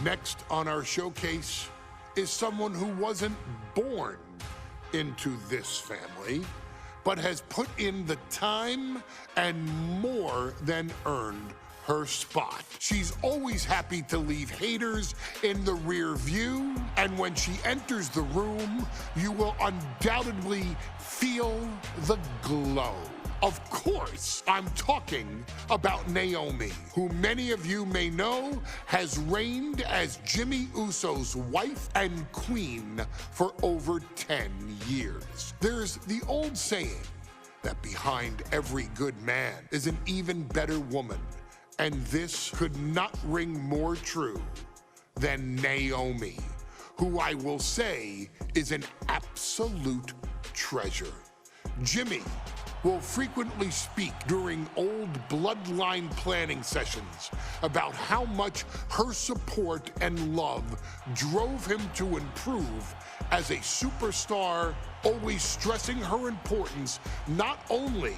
Next on our showcase is someone who wasn't born into this family, but has put in the time and more than earned her spot. She's always happy to leave haters in the rear view, and when she enters the room, you will undoubtedly feel the glow. Of course, I'm talking about Naomi, who many of you may know has reigned as Jimmy Uso's wife and queen for over 10 years. There's the old saying that behind every good man is an even better woman, and this could not ring more true than Naomi, who I will say is an absolute treasure. Jimmy will frequently speak during old bloodline planning sessions about how much her support and love drove him to improve as a superstar, always stressing her importance not only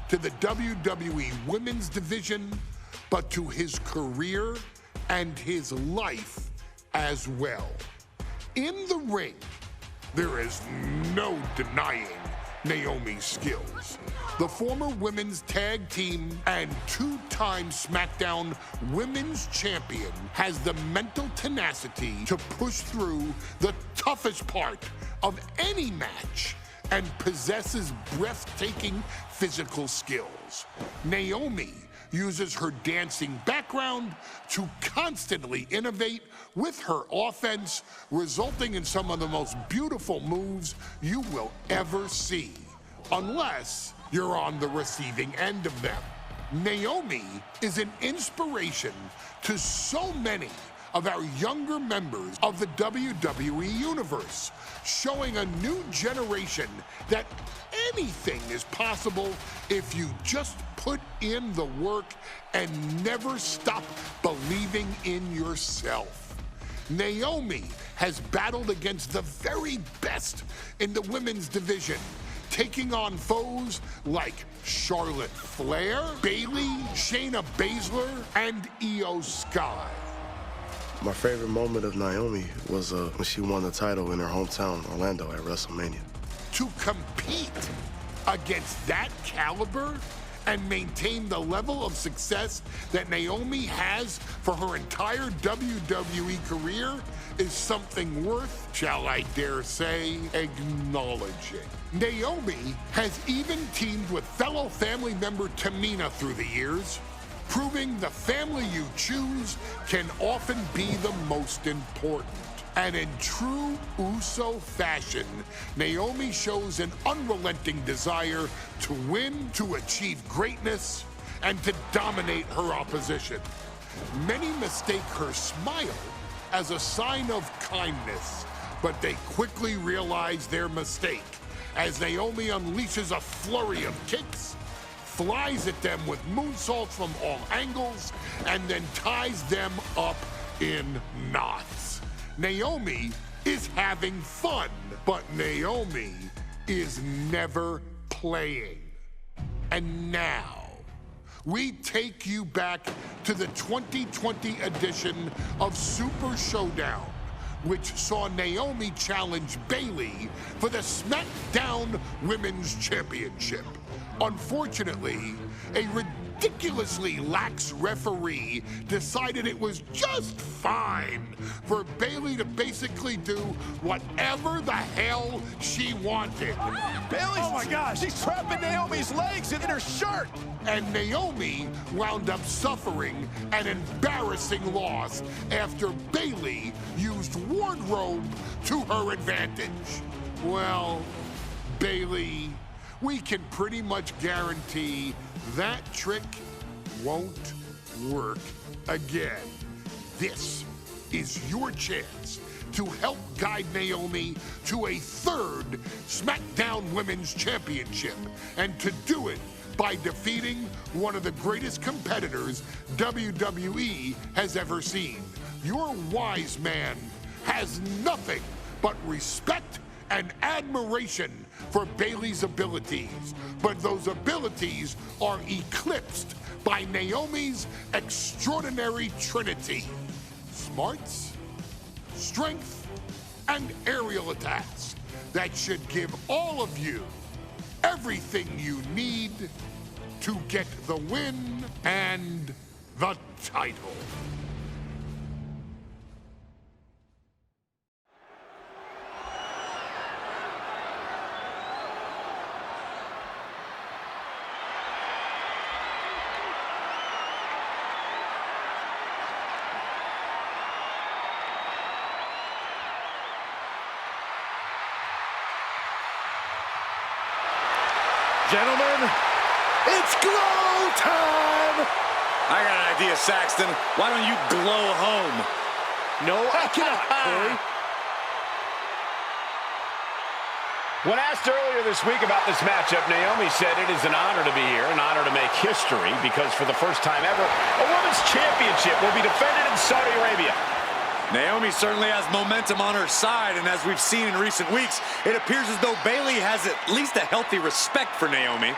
to the WWE Women's Division, but to his career and his life as well. In the ring, there is no denying Naomi's skills. The former women's tag team and two-time SmackDown Women's Champion has the mental tenacity to push through the toughest part of any match and possesses breathtaking physical skills. Naomi uses her dancing background to constantly innovate with her offense, resulting in some of the most beautiful moves you will ever see, unless you're on the receiving end of them. Naomi is an inspiration to so many of our younger members of the WWE Universe, showing a new generation that anything is possible if you just put in the work and never stop believing in yourself. Naomi has battled against the very best in the women's division, taking on foes like Charlotte Flair, Bayley, Shayna Baszler, and Io Sky. My favorite moment of Naomi was when she won the title in her hometown, Orlando, at WrestleMania. To compete against that caliber and maintain the level of success that Naomi has for her entire WWE career is something worth, shall I dare say, acknowledging. Naomi has even teamed with fellow family member Tamina through the years, proving the family you choose can often be the most important. And in true Uso fashion, Naomi shows an unrelenting desire to win, to achieve greatness, and to dominate her opposition. Many mistake her smile as a sign of kindness, but they quickly realize their mistake as Naomi unleashes a flurry of kicks, flies at them with moonsaults from all angles, and then ties them up in knots. Naomi is having fun, but Naomi is never playing. And now, we take you back to the 2020 edition of Super Showdown, which saw Naomi challenge Bayley for the SmackDown Women's Championship. Unfortunately, a ridiculously lax referee decided it was just fine for Bayley to basically do whatever the hell she wanted. Bayley, oh my gosh, she's trapping Naomi's legs in her shirt. And Naomi wound up suffering an embarrassing loss after Bayley used wardrobe to her advantage. Well, Bayley, we can pretty much guarantee that trick won't work again. This is your chance to help guide Naomi to a third SmackDown Women's Championship, and to do it by defeating one of the greatest competitors WWE has ever seen. Your wise man has nothing but respect and admiration for Bayley's abilities, but those abilities are eclipsed by Naomi's extraordinary trinity: smarts, strength, and aerial attacks that should give all of you everything you need to get the win and the title. Gentlemen, it's glow time! I got an idea, Saxton. Why don't you glow home? No, I cannot, Corey. When asked earlier this week about this matchup, Naomi said it is an honor to be here, an honor to make history, because for the first time ever, a women's championship will be defended in Saudi Arabia. Naomi certainly has momentum on her side, and as we've seen in recent weeks, it appears as though Bayley has at least a healthy respect for Naomi.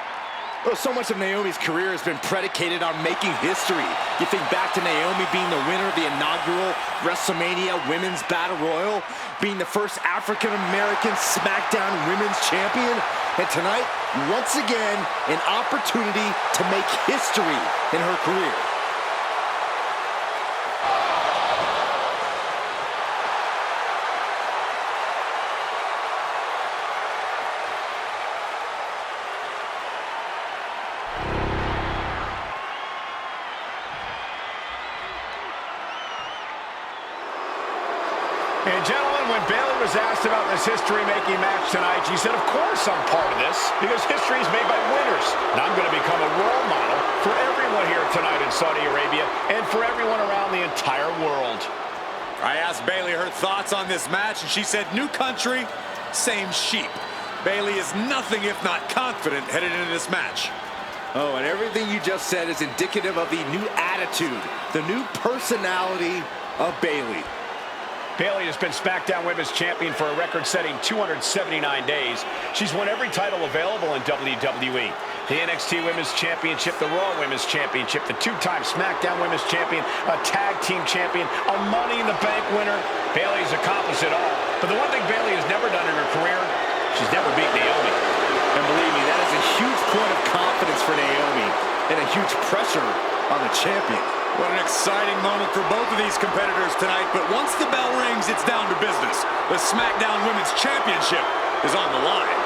Well, so much of Naomi's career has been predicated on making history. You think back to Naomi being the winner of the inaugural WrestleMania Women's Battle Royal, being the first African-American SmackDown Women's Champion, and tonight, once again, an opportunity to make history in her career. And gentlemen, when Bayley was asked about this history-making match tonight, she said, of course I'm part of this, because history is made by winners. And I'm going to become a role model for everyone here tonight in Saudi Arabia and for everyone around the entire world. I asked Bayley her thoughts on this match, and she said, new country, same sheep. Bayley is nothing if not confident headed into this match. Oh, and everything you just said is indicative of the new attitude, the new personality of Bayley. Bayley has been SmackDown Women's Champion for a record-setting 279 days. She's won every title available in WWE. The NXT Women's Championship, the Raw Women's Championship, the two-time SmackDown Women's Champion, a Tag Team Champion, a Money in the Bank winner. Bayley's accomplished it all. But the one thing Bayley has never done in her career, she's never beat Naomi. And believe me, that is a huge point of confidence for Naomi and a huge pressure on the champion. What an exciting moment for both of these competitors tonight, but once the bell rings, it's down to business. The SmackDown Women's Championship is on the line.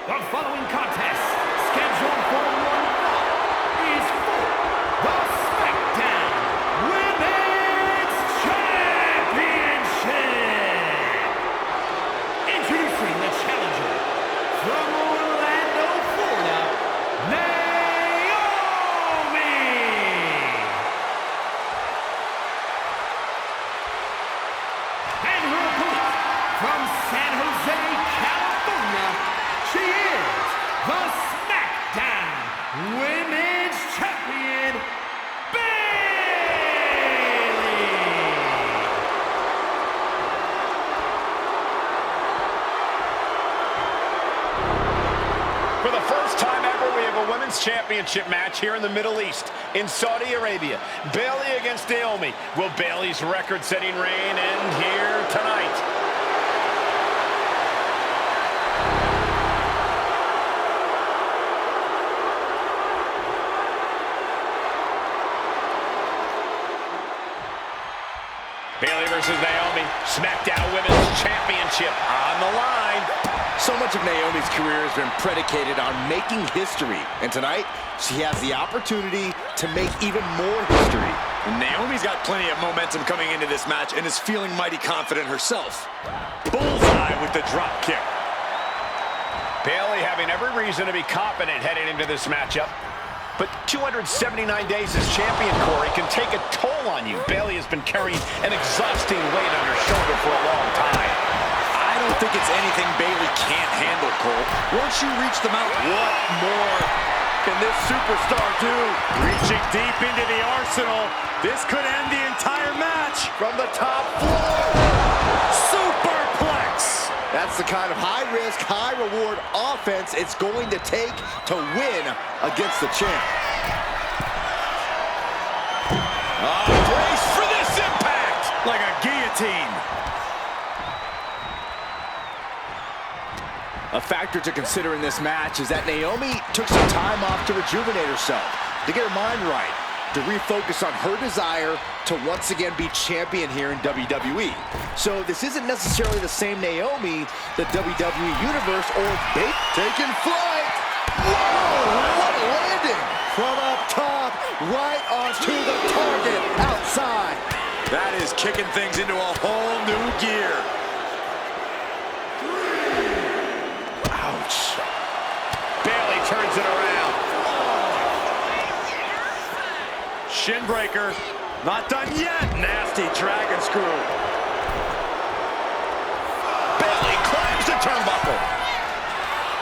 The following contest, scheduled for one fall, is for the SmackDown Women's Championship. Introducing the challenger from Orlando, Florida, Naomi. And her opponent from San Jose, California, she is the SmackDown Women's Champion, Bayley! For the first time ever, we have a Women's Championship match here in the Middle East, in Saudi Arabia. Bayley against Naomi. Will Bayley's record-setting reign end here tonight? Bayley versus Naomi, SmackDown Women's Championship on the line. So much of Naomi's career has been predicated on making history. And tonight, she has the opportunity to make even more history. Naomi's got plenty of momentum coming into this match and is feeling mighty confident herself. Bullseye with the drop kick. Bayley having every reason to be confident heading into this matchup. But 279 days as champion, Corey, can take a toll on you. Bayley has been carrying an exhausting weight on her shoulder for a long time. I don't think it's anything Bayley can't handle, Cole. Once you reach the mountain, what more can this superstar do? Reaching deep into the arsenal. This could end the entire match. From the top floor. Superplex. That's the kind of high-risk, high-reward offense it's going to take to win against the champ. Brace for this impact. Like a guillotine. A factor to consider in this match is that Naomi took some time off to rejuvenate herself, to get her mind right, to refocus on her desire to once again be champion here in WWE. So this isn't necessarily the same Naomi the WWE Universe or Bayley taking flight. Whoa, what a landing! From up top, right onto the target outside. That is kicking things into a whole new gear. Ouch. Bayley turns it around. Shin breaker. Not done yet. Nasty dragon screw. Bayley climbs the turnbuckle.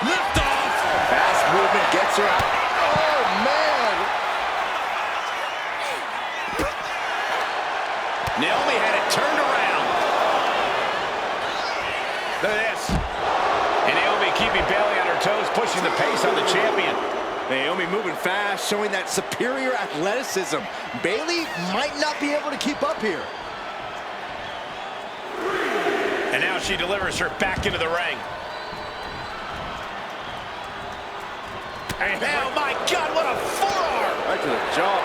Lift off. Fast movement gets her out. Oh, man. Naomi had it turned around. Look at this. And Naomi keeping Bayley on her toes, pushing the pace on the champion. Naomi moving fast, showing that superior athleticism. Bayley might not be able to keep up here. And now she delivers her back into the ring. And oh my God, what a forearm! Right to the jaw.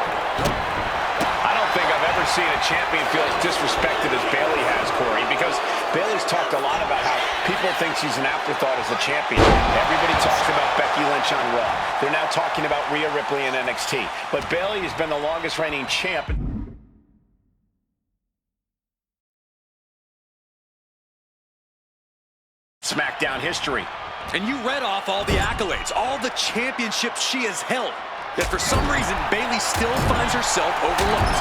I don't think I've ever seen a champion feel as disrespected as Bayley has, Corey, because Bayley's talked a lot about how people think she's an afterthought as a champion. Everybody talks about Becky Lynch on Raw. They're now talking about Rhea Ripley in NXT. But Bayley has been the longest reigning champ. SmackDown history. And you read off all the accolades, all the championships she has held. Yet for some reason, Bayley still finds herself overlooked.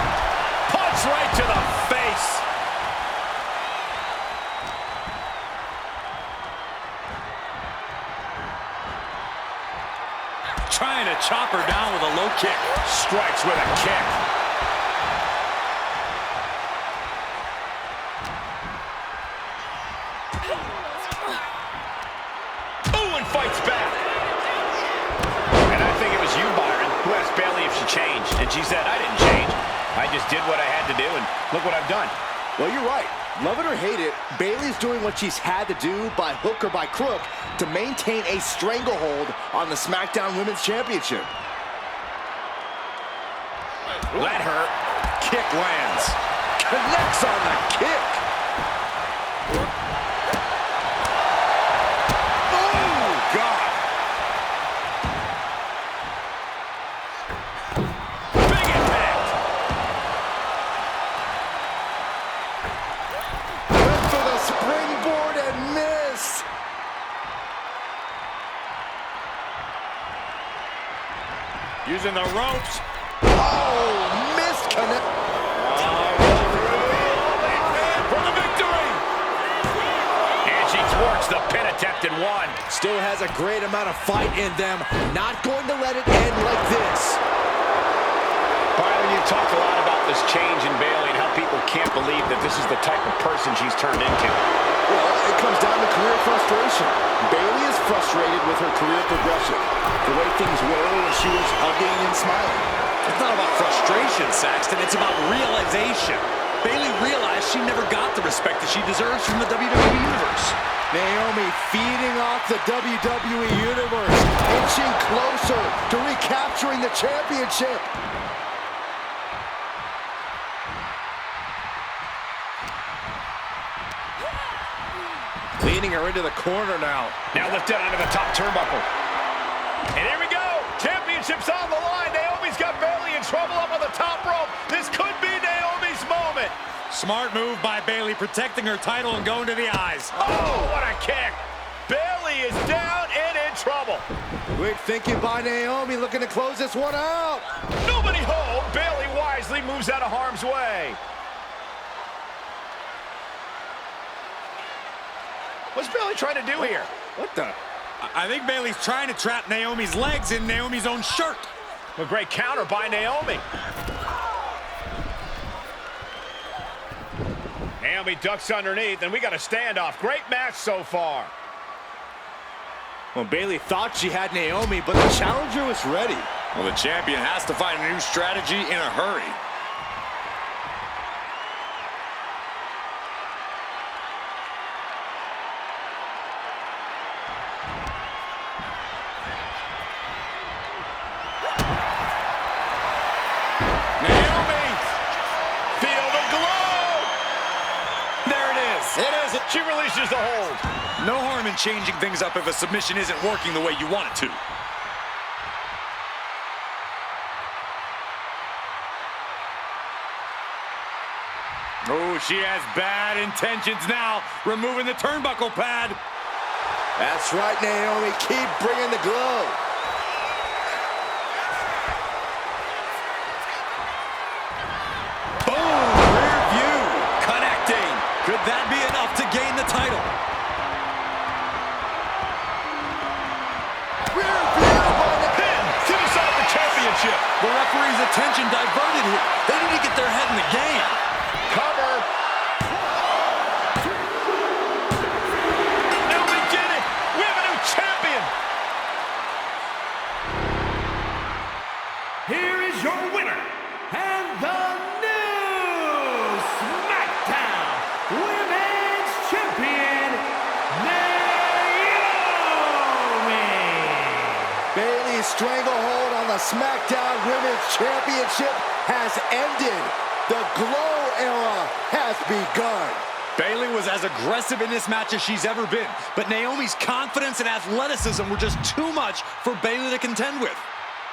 Punch right to the face. Trying to chop her down with a low kick. Strikes with a kick. Ooh, and fights back. And I think it was you, Byron, who asked Bayley if she changed. And she said, I didn't change. I just did what I had to do, and look what I've done. Well, you're right. Love it or hate it, Bayley's doing what she's had to do by hook or by crook to maintain a stranglehold on the SmackDown Women's Championship. Let her. Kick lands. Connects on the kick. Oh, God. Big impact. Went for the springboard and missed. Using the ropes. Oh, missed connect. For the victory. And she thwarts the pin attempt and won. Still has a great amount of fight in them. Not going to let it end like this. Byron, you've talked a lot about this change in Bayley and how people can't believe that this is the type of person she's turned into. Well, it comes down to career frustration. Bayley is frustrated with her career progression. The way things were when she was hugging and smiling. It's not about frustration, Saxton. It's about realization. Bayley realized she never got the respect that she deserves from the WWE Universe. Naomi feeding off the WWE Universe, inching closer to recapturing the championship. Leading her into the corner now. Now lifted onto the top turnbuckle. And here we go. Championship's on the line. Naomi's got Bayley in trouble up on the top rope. This could be Naomi's moment. Smart move by Bayley, protecting her title and going to the eyes. Oh, what a kick. Bayley is down and in trouble. Quick thinking by Naomi, looking to close this one out. Nobody home. Bayley wisely moves out of harm's way. What's Bayley trying to do here? What the? I think Bayley's trying to trap Naomi's legs in Naomi's own shirt. A great counter by Naomi. Naomi ducks underneath, and we got a standoff. Great match so far. Well, Bayley thought she had Naomi, but the challenger was ready. Well, the champion has to find a new strategy in a hurry. She releases the hold. No harm in changing things up if a submission isn't working the way you want it to. Oh, she has bad intentions now, removing the turnbuckle pad. That's right, Naomi. Keep bringing the glow. Boom! Rear view. Connecting. Could that be enough to gain the title? Rear view on the pin to decide the championship. The referee's attention diverted here. They need to get their head in the game. Cover. Now we get it. We have a new champion. Here is your winner, and the new SmackDown Women's Champion, Naomi. Bayley's stranglehold on the SmackDown Women's Championship has ended. The glow era has begun. Bayley was as aggressive in this match as she's ever been, but Naomi's confidence and athleticism were just too much for Bayley to contend with.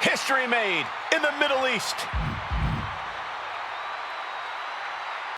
History made in the Middle East.